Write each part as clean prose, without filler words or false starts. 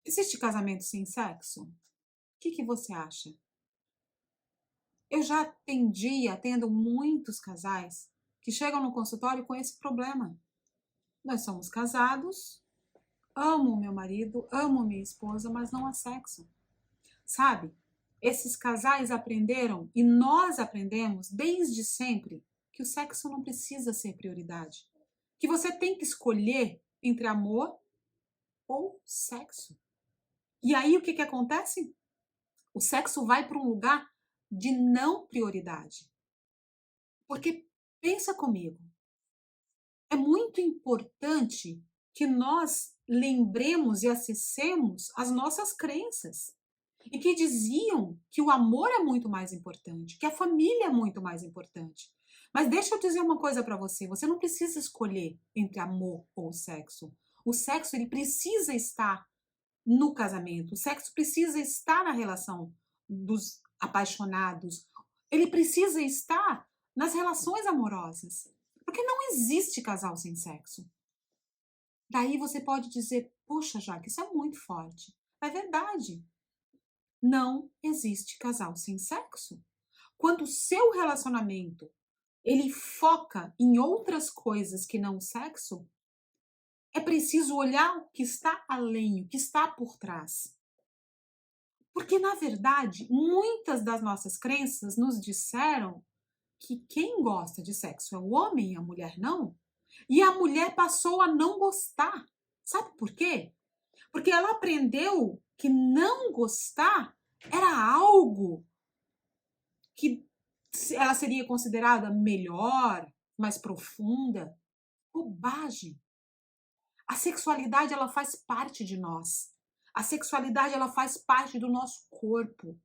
Existe casamento sem sexo? O que você acha? Eu já atendo muitos casais que chegam no consultório com esse problema. Nós somos casados, amo meu marido, amo minha esposa, mas não há sexo. Sabe? Esses casais aprenderam e nós aprendemos desde sempre que o sexo não precisa ser prioridade. Que você tem que escolher entre amor ou sexo. E aí o que acontece? O sexo vai para um lugar de não prioridade. Porque pensa comigo, é muito importante que nós lembremos e acessemos as nossas crenças. E que diziam que o amor é muito mais importante, que a família é muito mais importante. Mas deixa eu dizer uma coisa para você, você não precisa escolher entre amor ou sexo. O sexo ele precisa estar no casamento, o sexo precisa estar na relação dos apaixonados, ele precisa estar nas relações amorosas, porque não existe casal sem sexo. Daí você pode dizer, poxa, Jaque, isso é muito forte. É verdade. Não existe casal sem sexo. Quando o seu relacionamento ele foca em outras coisas que não o sexo, é preciso olhar o que está além, o que está por trás. Porque, na verdade, muitas das nossas crenças nos disseram que quem gosta de sexo é o homem e a mulher não. E a mulher passou a não gostar. Sabe por quê? Porque ela aprendeu que não gostar era algo que ela seria considerada melhor, mais profunda. Bobagem. A sexualidade ela faz parte de nós. A sexualidade ela faz parte do nosso corpo.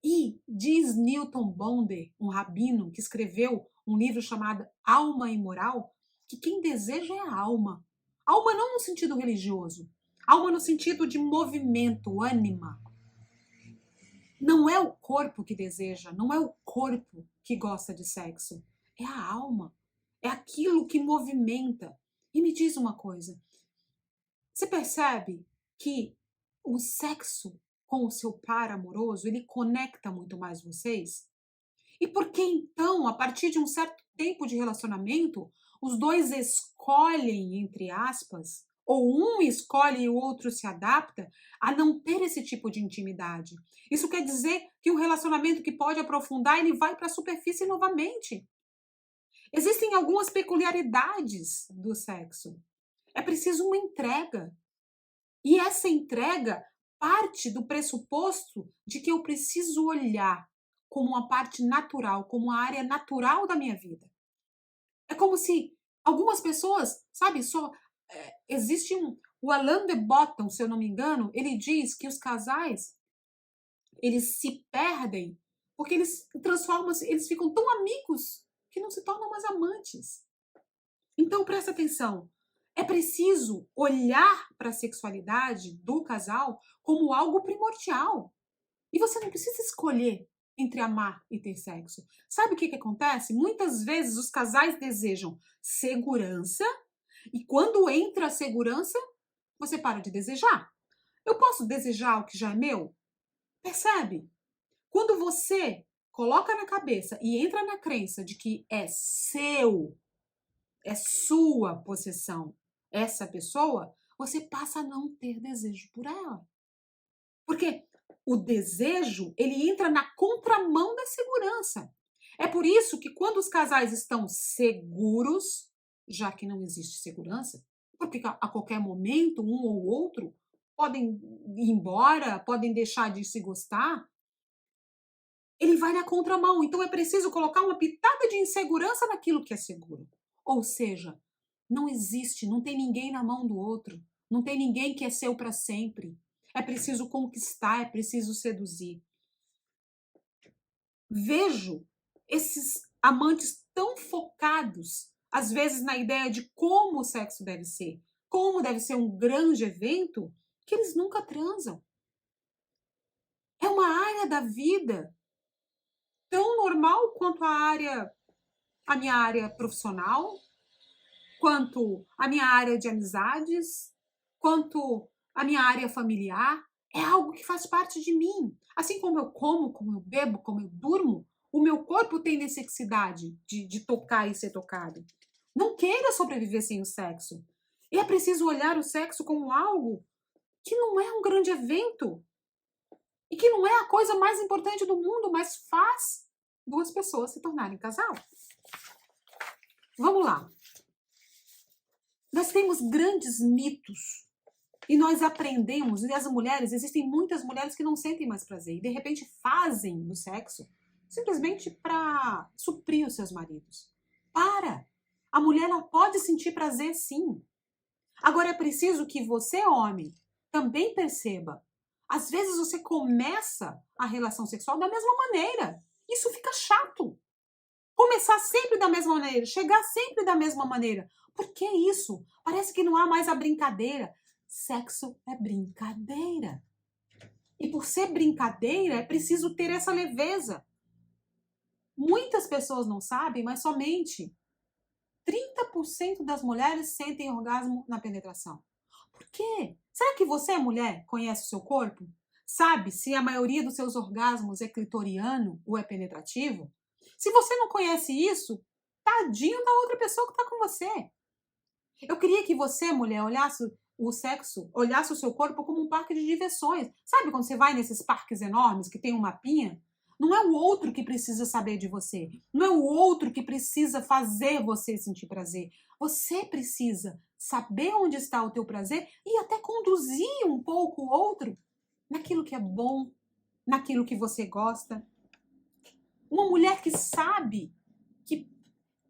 E diz Newton Bonder, um rabino que escreveu um livro chamado Alma e Moral, que quem deseja é a alma. Alma não no sentido religioso, alma no sentido de movimento, ânima. Não é o corpo que deseja, não é o corpo que gosta de sexo, é a alma, é aquilo que movimenta. E me diz uma coisa, você percebe que o sexo com o seu par amoroso, ele conecta muito mais vocês? E por que então, a partir de um certo tempo de relacionamento, os dois escolhem, entre aspas, ou um escolhe e o outro se adapta a não ter esse tipo de intimidade? Isso quer dizer que um relacionamento que pode aprofundar, ele vai para a superfície novamente. Existem algumas peculiaridades do sexo. É preciso uma entrega. E essa entrega parte do pressuposto de que eu preciso olhar como uma parte natural, como uma área natural da minha vida. É como se algumas pessoas, sabe, existe o Alain de Botton, se eu não me engano, ele diz que os casais, eles se perdem porque eles eles ficam tão amigos que não se tornam mais amantes. Então presta atenção, é preciso olhar para a sexualidade do casal como algo primordial. E você não precisa escolher entre amar e ter sexo. Sabe o que acontece? Muitas vezes os casais desejam segurança e quando entra a segurança, você para de desejar. Eu posso desejar o que já é meu? Percebe? Quando você coloca na cabeça e entra na crença de que é seu, é sua possessão essa pessoa, você passa a não ter desejo por ela. Porque o desejo, ele entra na contramão da segurança. É por isso que quando os casais estão seguros, já que não existe segurança, porque a qualquer momento um ou outro podem ir embora, podem deixar de se gostar, ele vai na contramão. Então é preciso colocar uma pitada de insegurança naquilo que é seguro. Ou seja, não existe, não tem ninguém na mão do outro, não tem ninguém que é seu para sempre. É preciso conquistar, é preciso seduzir. Vejo esses amantes tão focados, às vezes, na ideia de como o sexo deve ser, como deve ser um grande evento, que eles nunca transam. É uma área da vida tão normal quanto a minha área profissional, quanto a minha área de amizades, quanto a minha área familiar, é algo que faz parte de mim. Assim como eu como, como eu bebo, como eu durmo, o meu corpo tem necessidade de tocar e ser tocado. Não queira sobreviver sem o sexo. E é preciso olhar o sexo como algo que não é um grande evento e que não é a coisa mais importante do mundo, mas faz duas pessoas se tornarem casal. Vamos lá. Nós temos grandes mitos e nós aprendemos, e as mulheres, existem muitas mulheres que não sentem mais prazer e de repente fazem o sexo simplesmente para suprir os seus maridos. Para! A mulher ela pode sentir prazer sim. Agora é preciso que você, homem, também perceba. Às vezes você começa a relação sexual da mesma maneira. Isso fica chato. Começar sempre da mesma maneira, chegar sempre da mesma maneira. Por que isso? Parece que não há mais a brincadeira. Sexo é brincadeira. E por ser brincadeira, é preciso ter essa leveza. Muitas pessoas não sabem, mas somente 30% das mulheres sentem orgasmo na penetração. Por quê? Será que você, mulher, conhece o seu corpo? Sabe se a maioria dos seus orgasmos é clitoriano ou é penetrativo? Se você não conhece isso, tadinho da outra pessoa que está com você. Eu queria que você, mulher, olhasse o sexo, olhasse o seu corpo como um parque de diversões. Sabe quando você vai nesses parques enormes que tem um mapinha? Não é o outro que precisa saber de você. Não é o outro que precisa fazer você sentir prazer. Você precisa saber onde está o teu prazer e até conduzir um pouco o outro naquilo que é bom, naquilo que você gosta. Uma mulher que sabe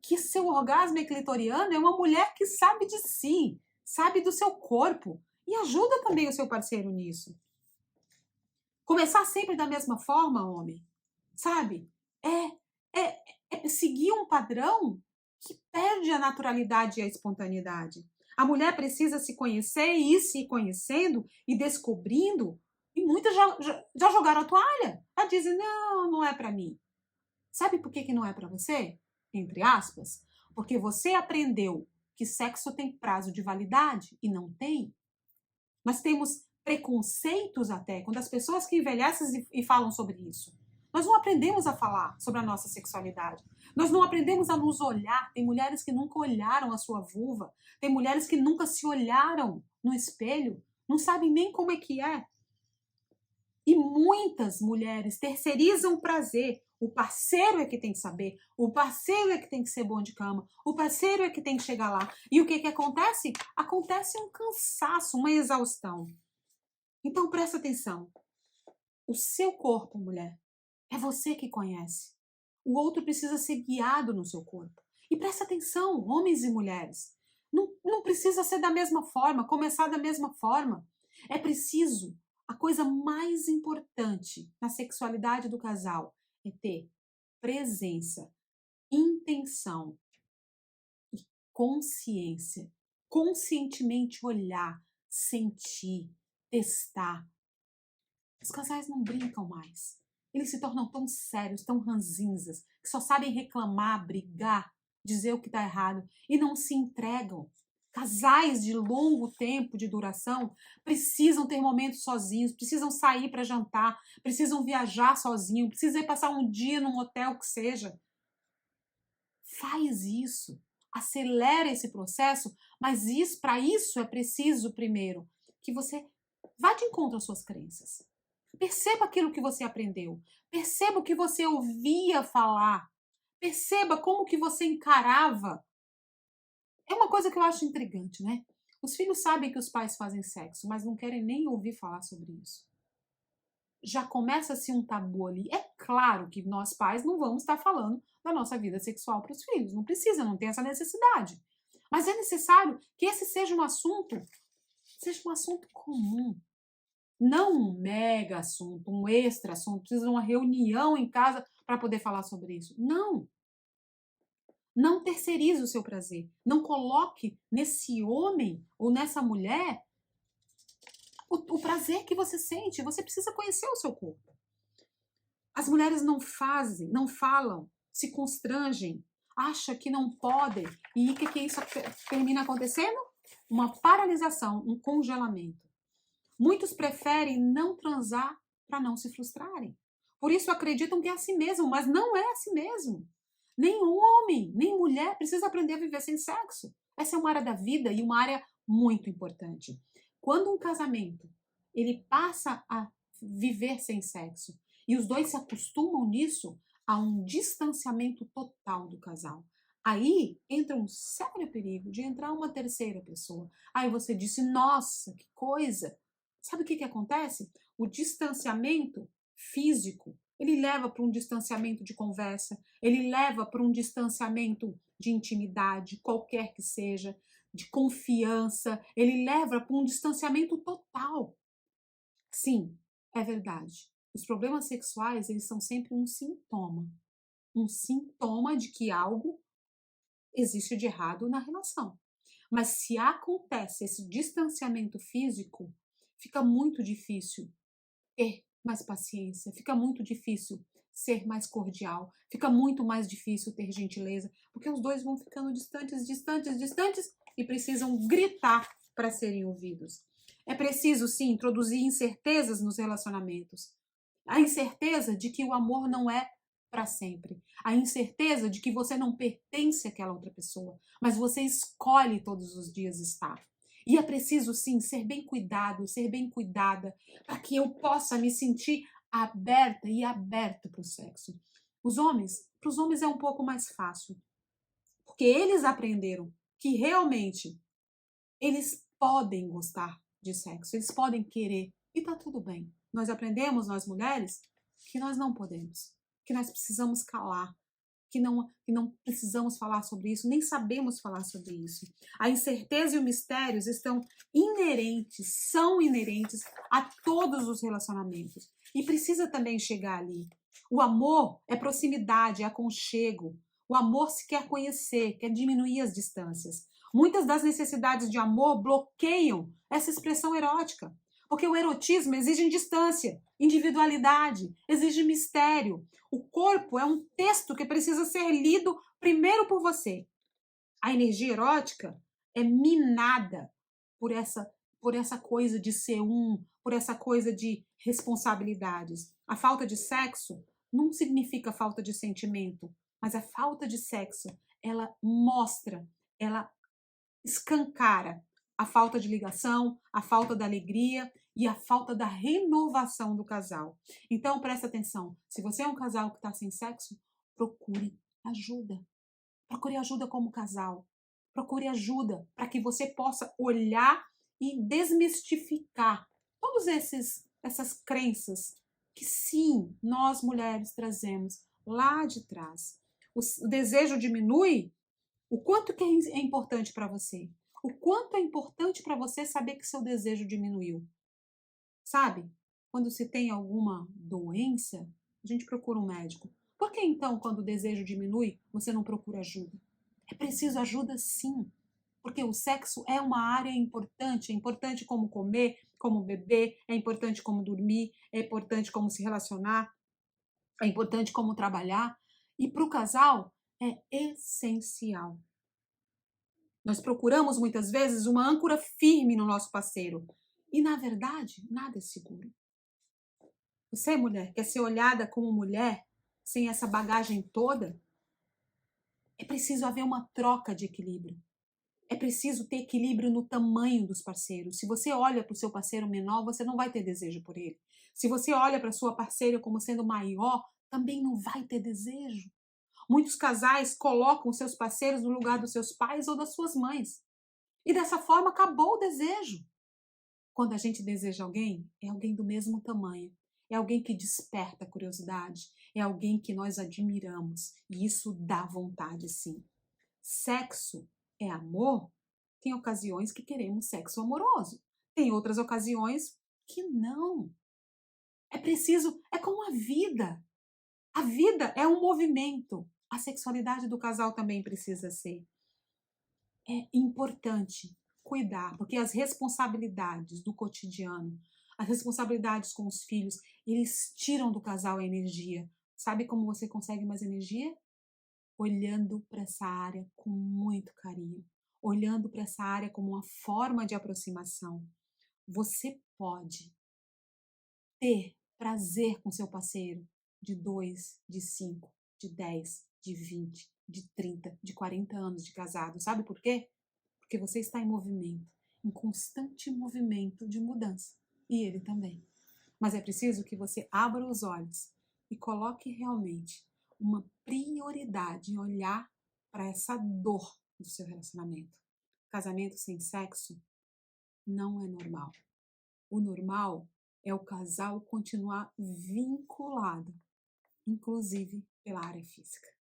que seu orgasmo é clitoriano é uma mulher que sabe de si, sabe do seu corpo e ajuda também o seu parceiro nisso. Começar sempre da mesma forma, homem, sabe? É seguir um padrão que perde a naturalidade e a espontaneidade. A mulher precisa se conhecer e ir se conhecendo e descobrindo. E muitas já jogaram a toalha. Já dizem, não, não é para mim. Sabe por que não é para você? Entre aspas. Porque você aprendeu que sexo tem prazo de validade e não tem. Nós temos preconceitos até, quando as pessoas que envelhecem e falam sobre isso. Nós não aprendemos a falar sobre a nossa sexualidade. Nós não aprendemos a nos olhar. Tem mulheres que nunca olharam a sua vulva. Tem mulheres que nunca se olharam no espelho. Não sabem nem como é que é. E muitas mulheres terceirizam o prazer. O parceiro é que tem que saber. O parceiro é que tem que ser bom de cama. O parceiro é que tem que chegar lá. E o que acontece? Acontece um cansaço, uma exaustão. Então presta atenção. O seu corpo, mulher, é você que conhece. O outro precisa ser guiado no seu corpo. E presta atenção, homens e mulheres. Não precisa ser da mesma forma, começar da mesma forma. É preciso, a coisa mais importante na sexualidade do casal é ter presença, intenção e consciência. Conscientemente olhar, sentir, testar. Os casais não brincam mais. Eles se tornam tão sérios, tão ranzinzas, que só sabem reclamar, brigar, dizer o que está errado e não se entregam. Casais de longo tempo de duração precisam ter momentos sozinhos, precisam sair para jantar, precisam viajar sozinhos, precisam ir passar um dia num hotel que seja. Faz isso, acelera esse processo, mas para isso é preciso, primeiro, que você vá de encontro às suas crenças. Perceba aquilo que você aprendeu. Perceba o que você ouvia falar. Perceba como que você encarava. É uma coisa que eu acho intrigante, né? Os filhos sabem que os pais fazem sexo, mas não querem nem ouvir falar sobre isso. Já começa-se um tabu ali. É claro que nós pais não vamos estar falando da nossa vida sexual para os filhos. Não precisa, não tem essa necessidade. Mas é necessário que esse seja um assunto comum. Não um mega assunto, um extra assunto, precisa de uma reunião em casa para poder falar sobre isso. Não. Não terceirize o seu prazer. Não coloque nesse homem ou nessa mulher o prazer que você sente. Você precisa conhecer o seu corpo. As mulheres não fazem, não falam, se constrangem, acham que não podem. E o que isso termina acontecendo? Uma paralisação, um congelamento. Muitos preferem não transar para não se frustrarem. Por isso acreditam que é assim mesmo, mas não é assim mesmo. Nem homem, nem mulher precisa aprender a viver sem sexo. Essa é uma área da vida e uma área muito importante. Quando um casamento ele passa a viver sem sexo e os dois se acostumam nisso, há um distanciamento total do casal. Aí entra um sério perigo de entrar uma terceira pessoa. Aí você disse, nossa, que coisa! Sabe o que acontece? O distanciamento físico, ele leva para um distanciamento de conversa, ele leva para um distanciamento de intimidade, qualquer que seja, de confiança, ele leva para um distanciamento total. Sim, é verdade. Os problemas sexuais, eles são sempre um sintoma de que algo existe de errado na relação. Mas se acontece esse distanciamento físico, fica muito difícil ter mais paciência, fica muito difícil ser mais cordial, fica muito mais difícil ter gentileza, porque os dois vão ficando distantes, distantes, distantes e precisam gritar para serem ouvidos. É preciso, sim, introduzir incertezas nos relacionamentos. A incerteza de que o amor não é para sempre. A incerteza de que você não pertence àquela outra pessoa, mas você escolhe todos os dias estar. E é preciso, sim, ser bem cuidado, ser bem cuidada, para que eu possa me sentir aberta e aberto para o sexo. Para os homens é um pouco mais fácil, porque eles aprenderam que realmente eles podem gostar de sexo, eles podem querer, e tá tudo bem. Nós aprendemos, nós mulheres, que nós não podemos, que nós precisamos calar, que não precisamos falar sobre isso, nem sabemos falar sobre isso. A incerteza e o mistério estão inerentes, são inerentes a todos os relacionamentos. E precisa também chegar ali. O amor é proximidade, é aconchego. O amor se quer conhecer, quer diminuir as distâncias. Muitas das necessidades de amor bloqueiam essa expressão erótica, porque o erotismo exige distância, individualidade, exige mistério. O corpo é um texto que precisa ser lido primeiro por você. A energia erótica é minada por essa coisa de ser por essa coisa de responsabilidades. A falta de sexo não significa falta de sentimento, mas a falta de sexo, ela mostra, ela escancara a falta de ligação, a falta da alegria e a falta da renovação do casal. Então, presta atenção. Se você é um casal que está sem sexo, procure ajuda. Procure ajuda como casal. Procure ajuda para que você possa olhar e desmistificar todas essas crenças que sim, nós mulheres trazemos lá de trás. O desejo diminui. O quanto que é importante para você? O quanto é importante para você saber que seu desejo diminuiu? Sabe? Quando se tem alguma doença, a gente procura um médico. Por que então, quando o desejo diminui, você não procura ajuda? É preciso ajuda sim, porque o sexo é uma área importante. É importante como comer, como beber, é importante como dormir, é importante como se relacionar, é importante como trabalhar. E para o casal é essencial. Nós procuramos muitas vezes uma âncora firme no nosso parceiro. E, na verdade, nada é seguro. Você, mulher, quer ser olhada como mulher sem essa bagagem toda? É preciso haver uma troca de equilíbrio. É preciso ter equilíbrio no tamanho dos parceiros. Se você olha para o seu parceiro menor, você não vai ter desejo por ele. Se você olha para a sua parceira como sendo maior, também não vai ter desejo. Muitos casais colocam seus parceiros no lugar dos seus pais ou das suas mães. E dessa forma acabou o desejo. Quando a gente deseja alguém, é alguém do mesmo tamanho. É alguém que desperta a curiosidade. É alguém que nós admiramos. E isso dá vontade, sim. Sexo é amor? Tem ocasiões que queremos sexo amoroso. Tem outras ocasiões que não. É preciso, é como a vida. A vida é um movimento. A sexualidade do casal também precisa ser. É importante cuidar, porque as responsabilidades do cotidiano, as responsabilidades com os filhos, eles tiram do casal a energia. Sabe como você consegue mais energia? Olhando para essa área com muito carinho, olhando para essa área como uma forma de aproximação. Você pode ter prazer com seu parceiro de 2, de 5, de 10, de 20, de 30, de 40 anos de casado. Sabe por quê? Porque você está em movimento, em constante movimento de mudança. E ele também. Mas é preciso que você abra os olhos e coloque realmente uma prioridade em olhar para essa dor do seu relacionamento. Casamento sem sexo não é normal. O normal é o casal continuar vinculado, inclusive pela área física.